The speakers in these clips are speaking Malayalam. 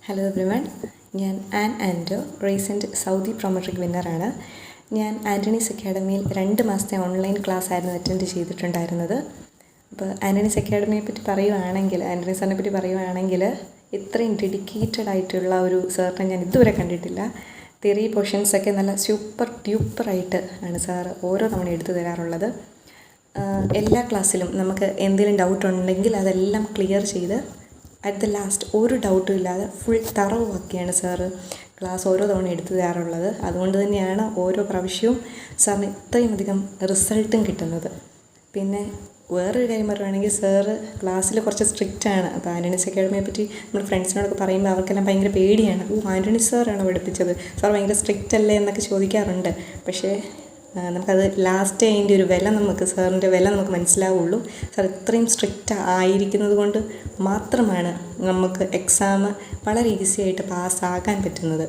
ഹലോ എവ്രിവൺ, ഞാൻ ആൻറ്റോ, റീസെൻറ്റ് സൗദി പ്രൊമട്രിക് വിന്നറാണ്. ഞാൻ ആൻ്റണീസ് അക്കാഡമിയിൽ 2 മാസത്തെ ഓൺലൈൻ ക്ലാസ് ആയിരുന്നു അറ്റൻഡ് ചെയ്തിട്ടുണ്ടായിരുന്നത്. അപ്പോൾ ആൻ്റണീസ് അക്കാഡമിയെ പറ്റി പറയുവാണെങ്കിൽ, ആൻ്റണി സാറിനെ പറ്റി പറയുവാണെങ്കിൽ, ഇത്രയും ഡെഡിക്കേറ്റഡ് ആയിട്ടുള്ള ഒരു സാറിനെ ഞാൻ ഇതുവരെ കണ്ടിട്ടില്ല. തിയറി പോർഷൻസൊക്കെ നല്ല സൂപ്പർ ഡ്യൂപ്പറായിട്ട് ആണ് സാറ് ഓരോ തവണ എടുത്തു തരാറുള്ളത്. എല്ലാ ക്ലാസ്സിലും നമുക്ക് എന്തെങ്കിലും ഡൗട്ട് ഉണ്ടെങ്കിൽ അതെല്ലാം ക്ലിയർ ചെയ്ത് അറ്റ് ദ ലാസ്റ്റ് ഒരു ഡൗട്ടും ഇല്ലാതെ ഫുൾ തറവാക്കിയാണ് സാറ് ക്ലാസ് ഓരോ തവണ എടുത്തു തരാറുള്ളത്. അതുകൊണ്ട് തന്നെയാണ് ഓരോ പ്രാവശ്യവും സാറിന് ഇത്രയും അധികം റിസൾട്ടും കിട്ടുന്നത്. പിന്നെ വേറൊരു കാര്യം പറയുകയാണെങ്കിൽ, സാറ് ക്ലാസ്സിൽ കുറച്ച് സ്ട്രിക്റ്റാണ്. അപ്പോൾ ആൻ്റണീസ് അക്കാഡമിയെ പറ്റി നമ്മൾ ഫ്രണ്ട്സിനോടൊക്കെ പറയുമ്പോൾ അവർക്കെല്ലാം ഭയങ്കര പേടിയാണ്. ആൻ്റണി സാറാണോ പഠിപ്പിച്ചത്, സാർ ഭയങ്കര സ്ട്രിക്റ്റ് അല്ലേ എന്നൊക്കെ ചോദിക്കാറുണ്ട്. പക്ഷേ നമുക്കത് ലാസ്റ്റ് അതിൻ്റെ ഒരു വില, സാറിൻ്റെ വില നമുക്ക് മനസ്സിലാവുള്ളൂ. സാർ ഇത്രയും സ്ട്രിക്റ്റ് ആയിരിക്കുന്നത് കൊണ്ട് മാത്രമാണ് നമുക്ക് എക്സാം വളരെ ഈസി ആയിട്ട് പാസ്സാകാൻ പറ്റുന്നത്.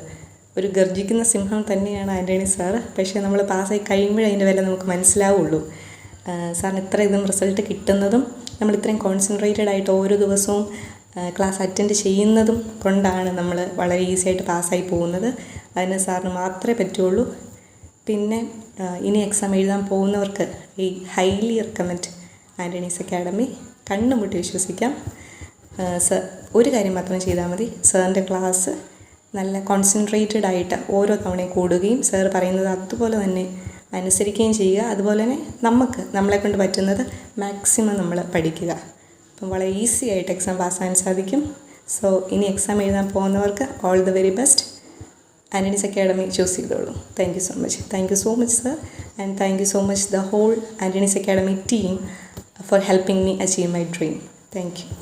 ഒരു ഗർജിക്കുന്ന സിംഹം തന്നെയാണ് ആൻ്റണി സാർ. പക്ഷേ നമ്മൾ പാസ്സായി കഴിയുമ്പോഴേ അതിൻ്റെ വില നമുക്ക് മനസ്സിലാവുള്ളൂ. സാറിന് ഇത്രയധികം റിസൾട്ട് കിട്ടുന്നതും നമ്മൾ ഇത്രയും കോൺസെൻട്രേറ്റഡ് ആയിട്ട് ഓരോ ദിവസവും ക്ലാസ് അറ്റൻഡ് ചെയ്യുന്നതും കൊണ്ടാണ് നമ്മൾ വളരെ ഈസി ആയിട്ട് പാസ്സായി പോകുന്നത്. അതിന് സാറിന് മാത്രമേ പറ്റുള്ളൂ. പിന്നെ ഇനി എക്സാം എഴുതാൻ പോകുന്നവർക്ക് ഈ ഹൈലി റെക്കമെൻഡ് ആൻ്റണീസ് അക്കാഡമി. കണ്ണുമുട്ടി വിശ്വസിക്കാം. ഒരു കാര്യം മാത്രം ചെയ്താൽ മതി, സാറിൻ്റെ ക്ലാസ് നല്ല കോൺസെൻട്രേറ്റഡ് ആയിട്ട് ഓരോ തവണയും കൂടുകയും സാർ പറയുന്നത് അതുപോലെ തന്നെ അനുസരിക്കുകയും ചെയ്യുക. അതുപോലെ തന്നെ നമ്മളെക്കൊണ്ട് പറ്റുന്നത് മാക്സിമം നമ്മൾ പഠിക്കുക. അപ്പം വളരെ ഈസി ആയിട്ട് എക്സാം പാസ്സാകാൻ സാധിക്കും. സോ ഇനി എക്സാം എഴുതാൻ പോകുന്നവർക്ക് all the very best. Antony's academy choose ചെയ്തോളൂ. Thank you so much. Thank you so much sir, and thank you so much the whole Antony's academy team for helping me achieve my dream. Thank you.